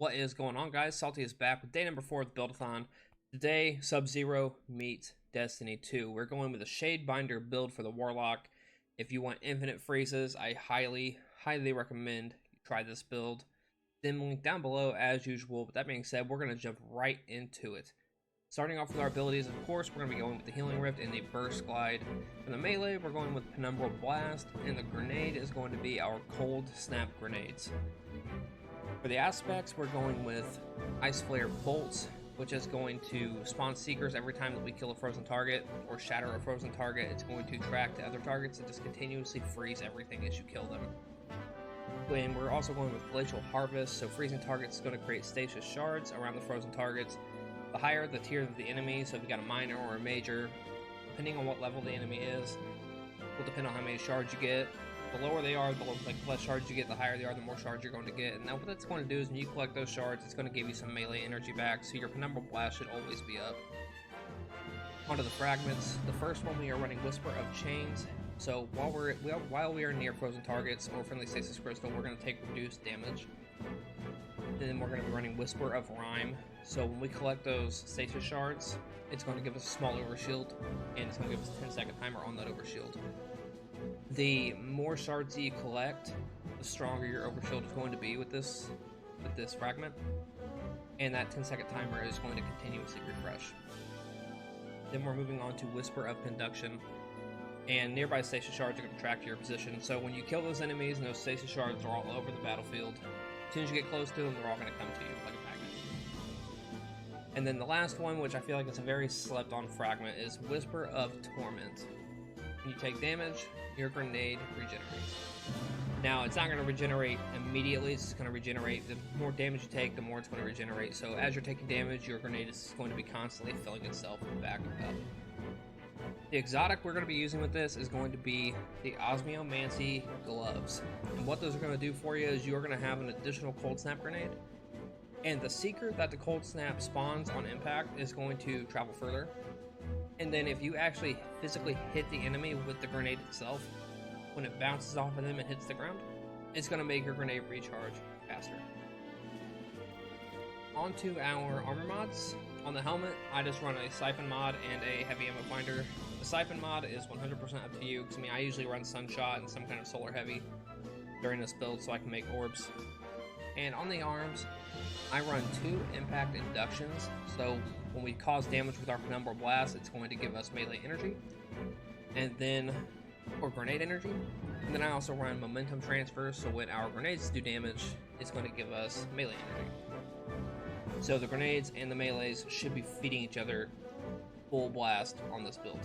What is going on, guys? Salty is back with day number 4 of the buildathon. Today, Sub-Zero meets Destiny 2. We're going with a Shadebinder build for the Warlock. If you want infinite freezes, I highly recommend you try this build. Dim link down below as usual. But that being said, we're going to jump right into it. Starting off with our abilities, of course, we're going to be going with the Healing Rift and the Burst Glide. For the melee, we're going with Penumbral Blast, and the grenade is going to be our Cold Snap grenades. For the aspects, we're going with Ice Flare Bolts, which is going to spawn Seekers every time that we kill a frozen target, or shatter a frozen target. It's going to track to other targets and just continuously freeze everything as you kill them. And we're also going with Glacial Harvest, so freezing targets is going to create stasis shards around the frozen targets. The higher the tier of the enemy, so if you got a minor or a major, depending on what level the enemy is, will depend on how many shards you get. The lower they are, the less shards you get. The higher they are, the more shards you're going to get. And now what that's going to do is when you collect those shards, it's going to give you some melee energy back, so your Penumbral Blast should always be up. Onto the fragments. The first one, we are running Whisper of Chains. So while we are near frozen targets or friendly stasis crystal, we're going to take reduced damage. Then we're going to be running Whisper of Rhyme. So when we collect those stasis shards, it's going to give us a small overshield, and it's going to give us a 10-second timer on that overshield. The more shards you collect, the stronger your overshield is going to be with this fragment, and that 10-second timer is going to continuously refresh. Then we're moving on to Whisper of Conduction, and nearby stasis shards are going to track to your position. So when you kill those enemies and those stasis shards are all over the battlefield, as soon as you get close to them, they're all going to come to you like a magnet. And then the last one, which I feel like is a very slept on fragment, is Whisper of Torment. When you take damage, your grenade regenerates. Now, it's not going to regenerate immediately, it's going to regenerate. The more damage you take, the more it's going to regenerate. So as you're taking damage, your grenade is going to be constantly filling itself back up. The exotic we're going to be using with this is going to be the Osmiomancy Gloves. And what those are going to do for you is you're going to have an additional Cold Snap grenade. And the Seeker that the Cold Snap spawns on impact is going to travel further. And then if you actually physically hit the enemy with the grenade itself, when it bounces off of them and hits the ground, it's going to make your grenade recharge faster. On to our armor mods. On the helmet, I just run a Siphon mod and a Heavy Ammo Finder. The Siphon mod is 100% up to you, because I usually run Sunshot and some kind of Solar Heavy during this build so I can make orbs. And on the arms, I run 2 impact inductions, so when we cause damage with our Penumbral Blast, it's going to give us melee energy, or grenade energy. And then I also run momentum transfers, so when our grenades do damage, it's going to give us melee energy. So the grenades and the melees should be feeding each other full blast on this build.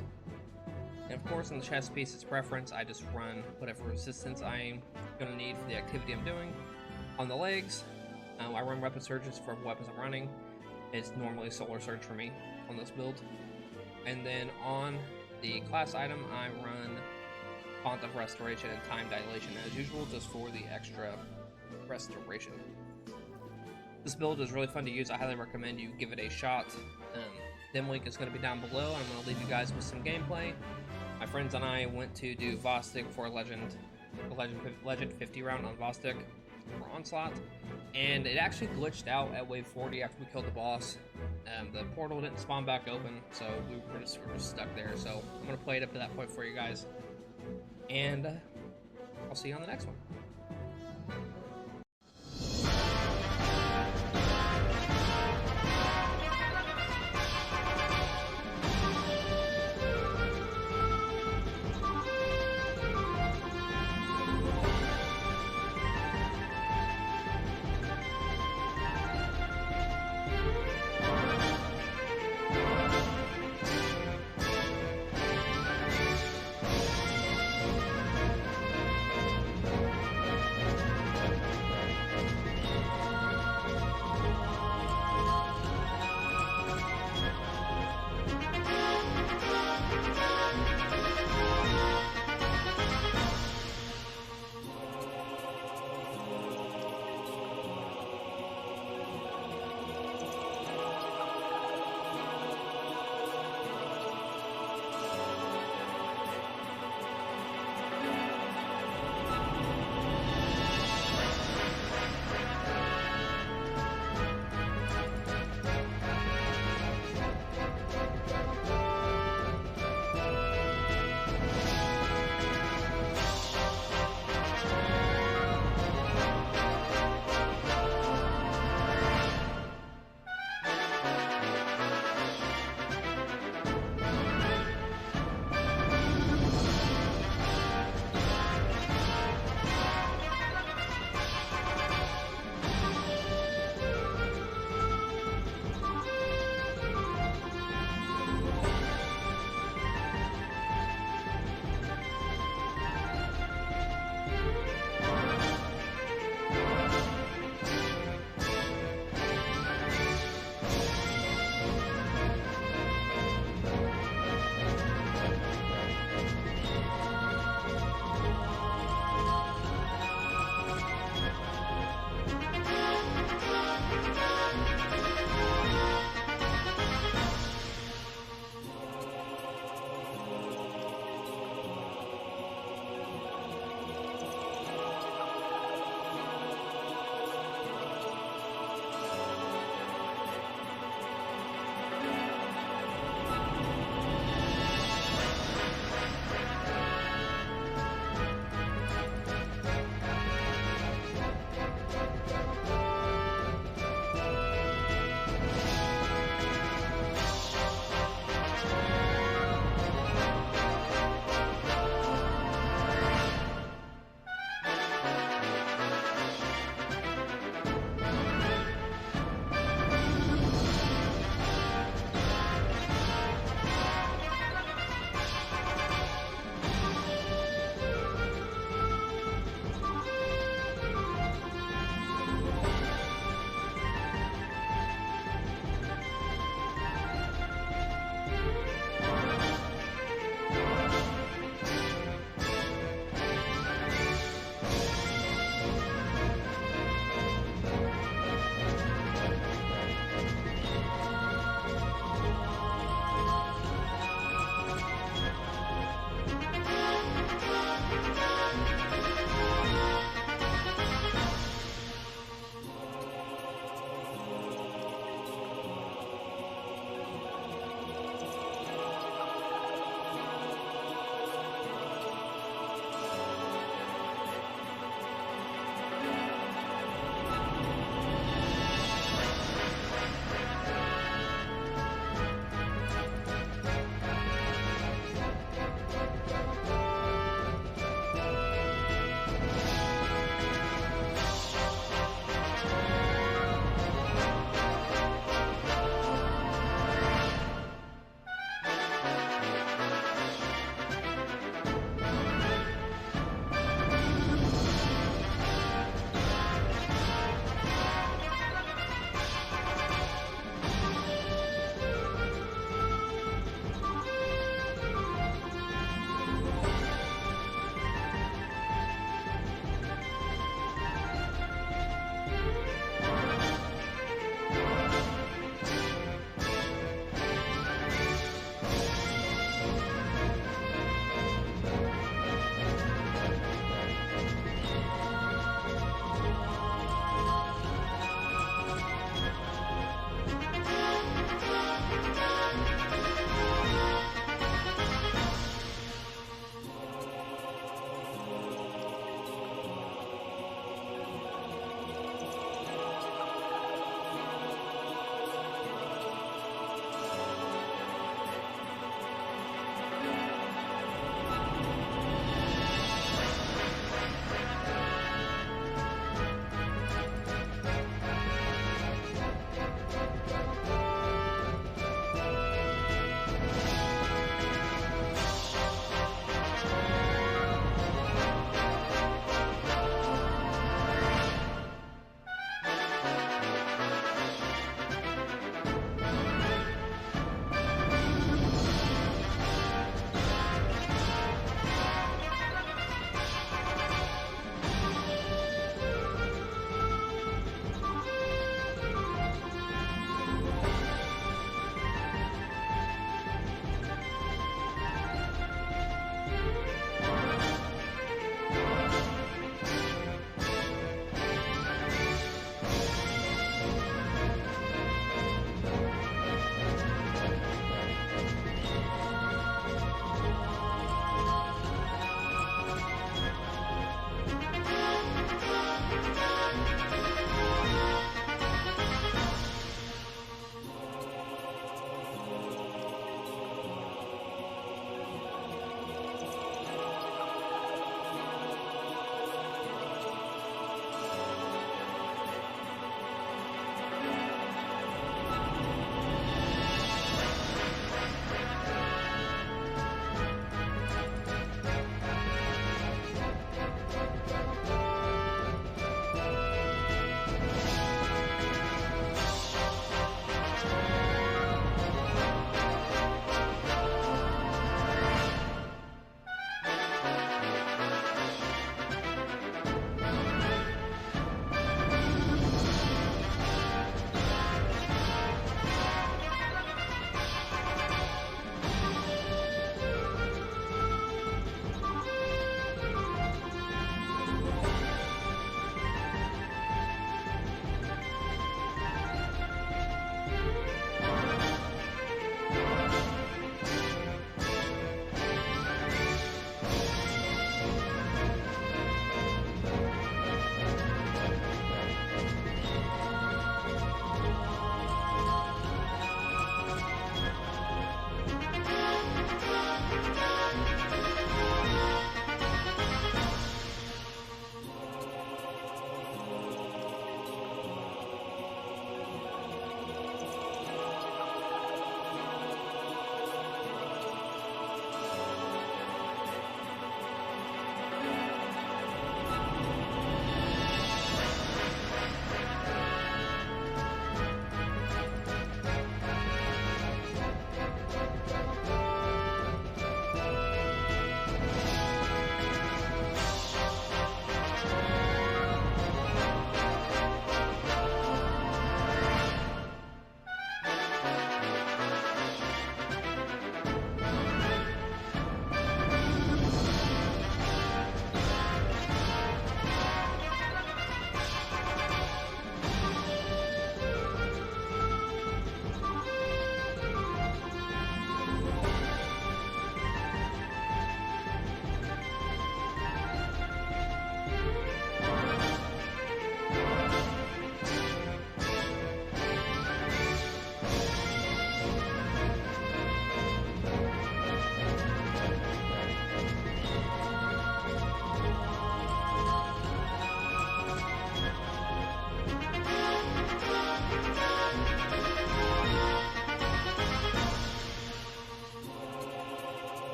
And of course, on the chest piece, it's preference. I just run whatever resistance I'm going to need for the activity I'm doing. On the legs, I run Weapon Surges for weapons I'm running. It's normally Solar Surge for me on this build. And then on the class item, I run Font of Restoration and Time Dilation as usual, just for the extra restoration. This build is really fun to use. I highly recommend you give it a shot. Dim link is going to be down below. I'm going to leave you guys with some gameplay. My friends and I went to do Vostok for Legend 50 round on Vostok for Onslaught, and it actually glitched out at wave 40 after we killed the boss. The portal didn't spawn back open, so we were just stuck there. So I'm going to play it up to that point for you guys, and I'll see you on the next one.